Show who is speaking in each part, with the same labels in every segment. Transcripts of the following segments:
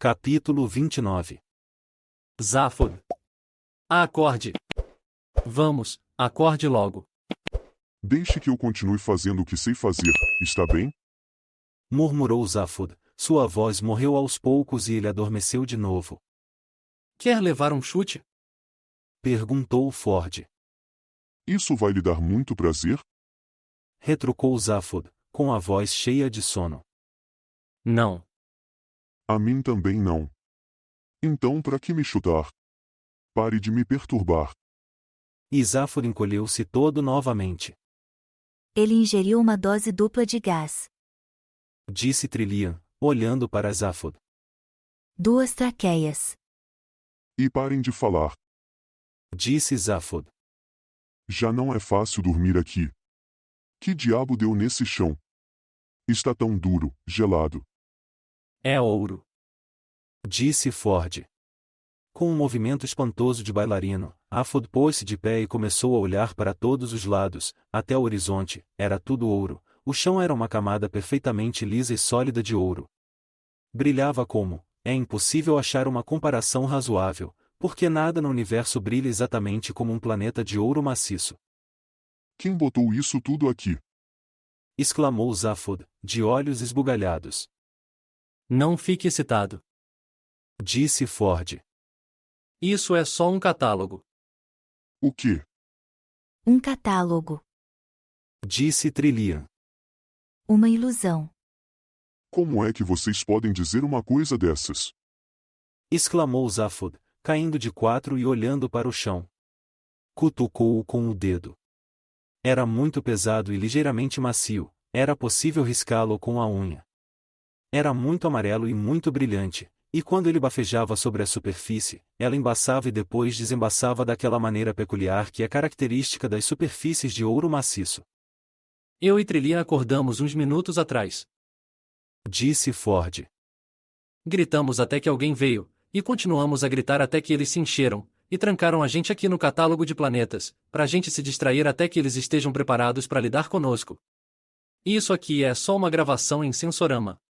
Speaker 1: Capítulo 29.
Speaker 2: Zafod. Acorde. Vamos, acorde logo.
Speaker 3: Deixe que eu continue fazendo o que sei fazer, está bem?
Speaker 1: Murmurou Zafod. Sua voz morreu aos poucos e ele adormeceu de novo.
Speaker 2: Quer levar um chute?
Speaker 1: Perguntou Ford.
Speaker 3: Isso vai lhe dar muito prazer?
Speaker 1: Retrucou Zafod, com a voz cheia de sono.
Speaker 2: Não.
Speaker 3: A mim também não. Então para que me chutar? Pare de me perturbar.
Speaker 1: E Zafod encolheu-se todo novamente.
Speaker 4: Ele ingeriu uma dose dupla de gás.
Speaker 1: Disse Trillian, olhando para Zafod.
Speaker 4: 2 traqueias.
Speaker 3: E parem de falar.
Speaker 1: Disse Zafod.
Speaker 3: Já não é fácil dormir aqui. Que diabo deu nesse chão? Está tão duro, gelado.
Speaker 2: É ouro.
Speaker 1: Disse Ford. Com um movimento espantoso de bailarino, Zafod pôs-se de pé e começou a olhar para todos os lados, até o horizonte. Era tudo ouro. O chão era uma camada perfeitamente lisa e sólida de ouro. Brilhava como, é impossível achar uma comparação razoável, porque nada no universo brilha exatamente como um planeta de ouro maciço.
Speaker 3: Quem botou isso tudo aqui?
Speaker 1: Exclamou Zafod, de olhos esbugalhados.
Speaker 2: Não fique excitado.
Speaker 1: Disse Ford.
Speaker 2: Isso é só um catálogo.
Speaker 3: O quê?
Speaker 4: Um catálogo.
Speaker 1: Disse Trillian.
Speaker 4: Uma ilusão.
Speaker 3: Como é que vocês podem dizer uma coisa dessas?
Speaker 1: Exclamou Zafod, caindo de quatro e olhando para o chão. Cutucou-o com o dedo. Era muito pesado e ligeiramente macio, era possível riscá-lo com a unha. Era muito amarelo e muito brilhante, e quando ele bafejava sobre a superfície, ela embaçava e depois desembaçava daquela maneira peculiar que é característica das superfícies de ouro maciço.
Speaker 2: Eu e Trillian acordamos uns minutos atrás.
Speaker 1: Disse Ford.
Speaker 2: Gritamos até que alguém veio, e continuamos a gritar até que eles se encheram, e trancaram a gente aqui no catálogo de planetas, pra gente se distrair até que eles estejam preparados para lidar conosco. Isso aqui é só uma gravação em sensorama.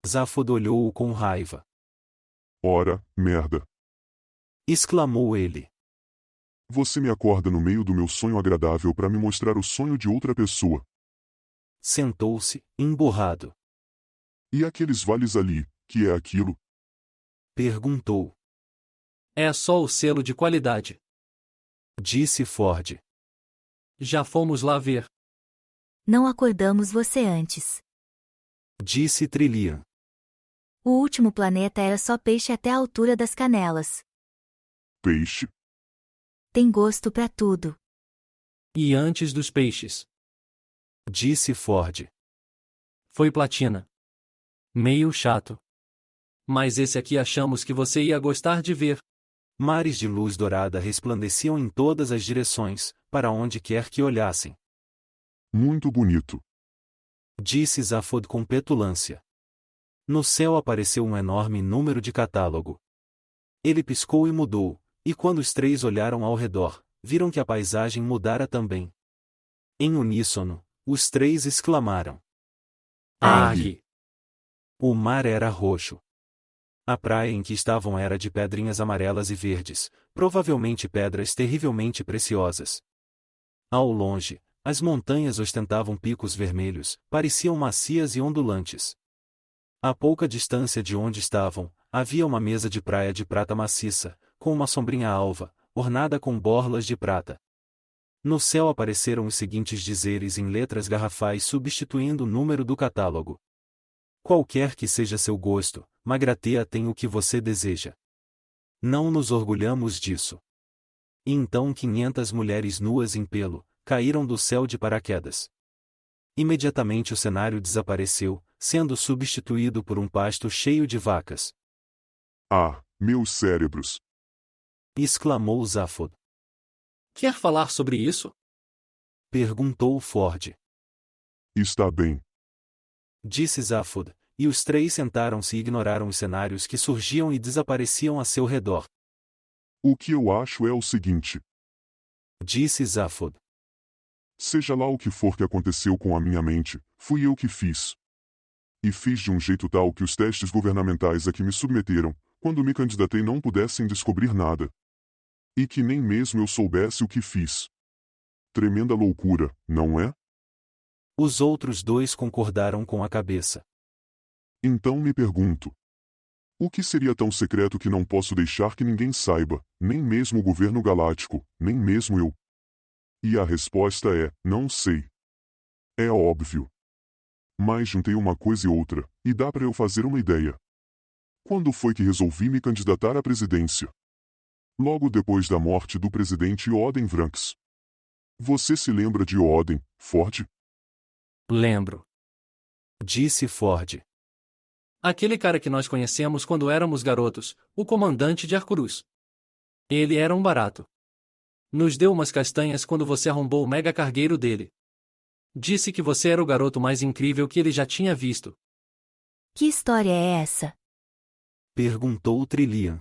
Speaker 1: Zafod olhou-o com raiva.
Speaker 3: Ora, merda.
Speaker 1: Exclamou ele.
Speaker 3: Você me acorda no meio do meu sonho agradável para me mostrar o sonho de outra pessoa.
Speaker 1: Sentou-se, emburrado.
Speaker 3: E aqueles vales ali, que é aquilo?
Speaker 1: Perguntou.
Speaker 2: É só o selo de qualidade.
Speaker 1: Disse Ford.
Speaker 2: Já fomos lá ver.
Speaker 4: Não acordamos você antes.
Speaker 1: Disse Trillian.
Speaker 4: O último planeta era só peixe até a altura das canelas.
Speaker 3: Peixe?
Speaker 4: Tem gosto pra tudo.
Speaker 2: E antes dos peixes.
Speaker 1: Disse Ford.
Speaker 2: Foi platina. Meio chato. Mas esse aqui achamos que você ia gostar de ver.
Speaker 1: Mares de luz dourada resplandeciam em todas as direções, para onde quer que olhassem.
Speaker 3: Muito bonito.
Speaker 1: Disse Zafod com petulância. No céu apareceu um enorme número de catálogo. Ele piscou e mudou, e quando os três olharam ao redor, viram que a paisagem mudara também. Em uníssono, os três exclamaram.
Speaker 2: Arre!
Speaker 1: O mar era roxo. A praia em que estavam era de pedrinhas amarelas e verdes, provavelmente pedras terrivelmente preciosas. Ao longe, as montanhas ostentavam picos vermelhos, pareciam macias e ondulantes. A pouca distância de onde estavam, havia uma mesa de praia de prata maciça, com uma sombrinha alva, ornada com borlas de prata. No céu apareceram os seguintes dizeres em letras garrafais substituindo o número do catálogo. Qualquer que seja seu gosto, Magratea tem o que você deseja. Não nos orgulhamos disso. E então 500 mulheres nuas em pelo, caíram do céu de paraquedas. Imediatamente o cenário desapareceu, sendo substituído por um pasto cheio de vacas.
Speaker 3: Ah, meus cérebros.
Speaker 1: Exclamou Zafod.
Speaker 2: Quer falar sobre isso?
Speaker 1: Perguntou Ford.
Speaker 3: Está bem.
Speaker 1: Disse Zafod, e os três sentaram-se e ignoraram os cenários que surgiam e desapareciam a seu redor.
Speaker 3: O que eu acho é o seguinte.
Speaker 1: Disse Zafod.
Speaker 3: Seja lá o que for que aconteceu com a minha mente, fui eu que fiz. E fiz de um jeito tal que os testes governamentais a que me submeteram, quando me candidatei, não pudessem descobrir nada. E que nem mesmo eu soubesse o que fiz. Tremenda loucura, não é?
Speaker 1: Os outros dois concordaram com a cabeça.
Speaker 3: Então me pergunto. O que seria tão secreto que não posso deixar que ninguém saiba, nem mesmo o governo galáctico, nem mesmo eu? E a resposta é, não sei. É óbvio. Mas juntei uma coisa e outra, e dá para eu fazer uma ideia. Quando foi que resolvi me candidatar à presidência? Logo depois da morte do presidente Oden Vranks. Você se lembra de Oden, Ford?
Speaker 2: Lembro.
Speaker 1: Disse Ford.
Speaker 2: Aquele cara que nós conhecemos quando éramos garotos, o comandante de Arcurus. Ele era um barato. Nos deu umas castanhas quando você arrombou o mega cargueiro dele. Disse que você era o garoto mais incrível que ele já tinha visto.
Speaker 4: Que história é essa?
Speaker 1: Perguntou Trillian.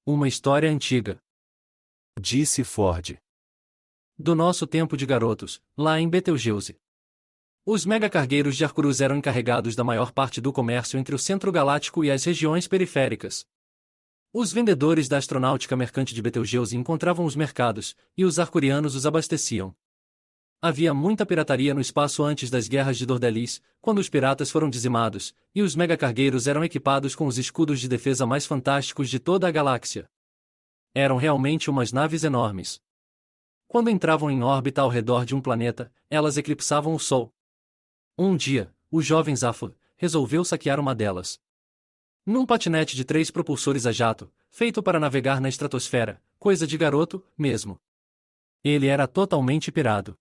Speaker 2: Uma história antiga.
Speaker 1: Disse Ford.
Speaker 2: Do nosso tempo de garotos, lá em Betelgeuse. Os megacargueiros de Arcurus eram encarregados da maior parte do comércio entre o centro galáctico e as regiões periféricas. Os vendedores da astronáutica mercante de Betelgeuse encontravam os mercados, e os arcurianos os abasteciam. Havia muita pirataria no espaço antes das guerras de Dordelis, quando os piratas foram dizimados, e os megacargueiros eram equipados com os escudos de defesa mais fantásticos de toda a galáxia. Eram realmente umas naves enormes. Quando entravam em órbita ao redor de um planeta, elas eclipsavam o Sol. Um dia, o jovem Zafod resolveu saquear uma delas. Num patinete de 3 propulsores a jato, feito para navegar na estratosfera, coisa de garoto, mesmo. Ele era totalmente pirado.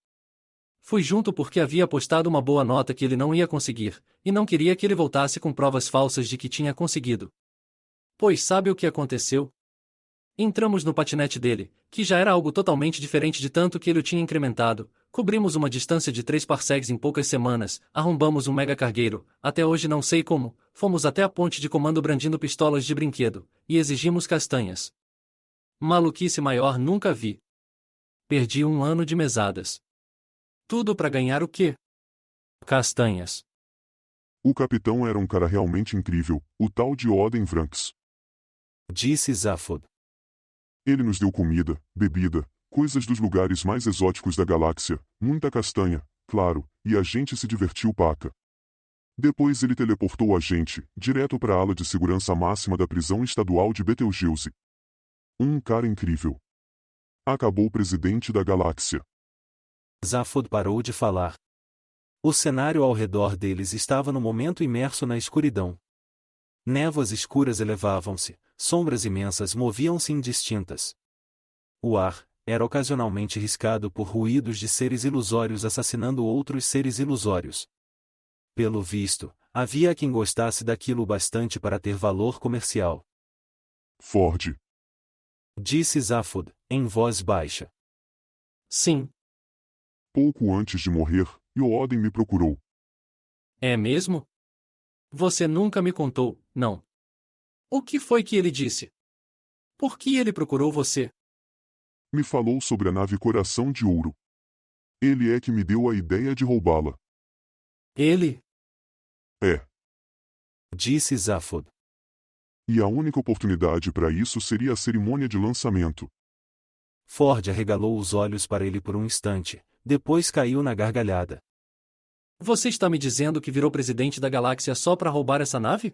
Speaker 2: Fui junto porque havia apostado uma boa nota que ele não ia conseguir, e não queria que ele voltasse com provas falsas de que tinha conseguido. Pois sabe o que aconteceu? Entramos no patinete dele, que já era algo totalmente diferente de tanto que ele o tinha incrementado, cobrimos uma distância de 3 parsecs em poucas semanas, arrombamos um mega cargueiro, até hoje não sei como, fomos até a ponte de comando brandindo pistolas de brinquedo, e exigimos castanhas. Maluquice maior nunca vi. Perdi 1 ano de mesadas. Tudo para ganhar o quê? Castanhas.
Speaker 3: O capitão era um cara realmente incrível, o tal de Oden Vranks.
Speaker 1: Disse Zafod.
Speaker 3: Ele nos deu comida, bebida, coisas dos lugares mais exóticos da galáxia, muita castanha, claro, e a gente se divertiu paca. Depois ele teleportou a gente, direto para a ala de segurança máxima da prisão estadual de Betelgeuse. Um cara incrível. Acabou presidente da galáxia.
Speaker 1: Zafod parou de falar. O cenário ao redor deles estava no momento imerso na escuridão. Névoas escuras elevavam-se, sombras imensas moviam-se indistintas. O ar era ocasionalmente riscado por ruídos de seres ilusórios assassinando outros seres ilusórios. Pelo visto, havia quem gostasse daquilo bastante para ter valor comercial.
Speaker 3: Ford.
Speaker 1: Disse Zafod, em voz baixa.
Speaker 2: Sim.
Speaker 3: Pouco antes de morrer, Oden me procurou.
Speaker 2: É mesmo? Você nunca me contou, não. O que foi que ele disse? Por que ele procurou você?
Speaker 3: Me falou sobre a nave Coração de Ouro. Ele é que me deu a ideia de roubá-la.
Speaker 2: Ele?
Speaker 3: É.
Speaker 1: Disse Zafod.
Speaker 3: E a única oportunidade para isso seria a cerimônia de lançamento.
Speaker 1: Ford arregalou os olhos para ele por um instante, depois caiu na gargalhada.
Speaker 2: Você está me dizendo que virou presidente da galáxia só para roubar essa nave?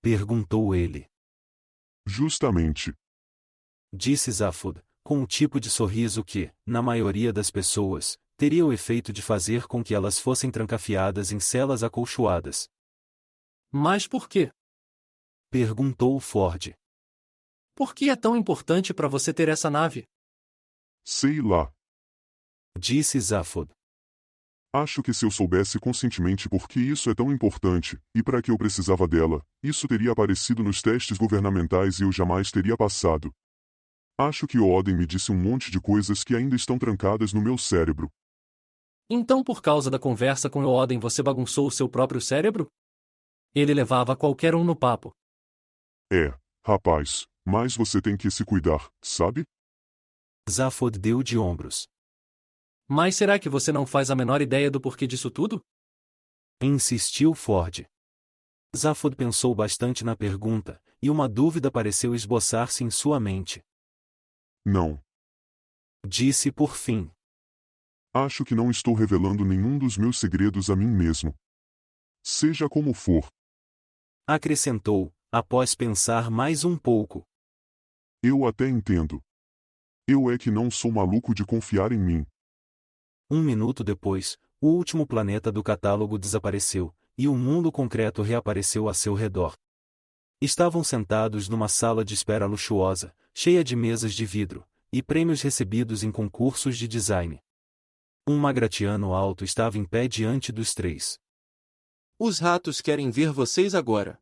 Speaker 1: Perguntou ele.
Speaker 3: Justamente.
Speaker 1: Disse Zafod, com um tipo de sorriso que, na maioria das pessoas, teria o efeito de fazer com que elas fossem trancafiadas em celas acolchoadas.
Speaker 2: Mas por quê?
Speaker 1: Perguntou Ford.
Speaker 2: Por que é tão importante para você ter essa nave?
Speaker 3: Sei lá.
Speaker 1: Disse Zafod.
Speaker 3: Acho que se eu soubesse conscientemente por que isso é tão importante, e para que eu precisava dela, isso teria aparecido nos testes governamentais e eu jamais teria passado. Acho que Oden me disse um monte de coisas que ainda estão trancadas no meu cérebro.
Speaker 2: Então por causa da conversa com Oden você bagunçou o seu próprio cérebro? Ele levava qualquer um no papo.
Speaker 3: É, rapaz, mas você tem que se cuidar, sabe?
Speaker 1: Zafod deu de ombros.
Speaker 2: Mas será que você não faz a menor ideia do porquê disso tudo?
Speaker 1: insistiu Ford. Zaphod pensou bastante na pergunta, e uma dúvida pareceu esboçar-se em sua mente.
Speaker 3: Não.
Speaker 1: Disse por fim.
Speaker 3: Acho que não estou revelando nenhum dos meus segredos a mim mesmo. Seja como for.
Speaker 1: Acrescentou, após pensar mais um pouco.
Speaker 3: Eu até entendo. Eu é que não sou maluco de confiar em mim.
Speaker 1: Um minuto depois, o último planeta do catálogo desapareceu, e o mundo concreto reapareceu a seu redor. Estavam sentados numa sala de espera luxuosa, cheia de mesas de vidro, e prêmios recebidos em concursos de design. Um magratiano alto estava em pé diante dos três.
Speaker 5: Os ratos querem ver vocês agora.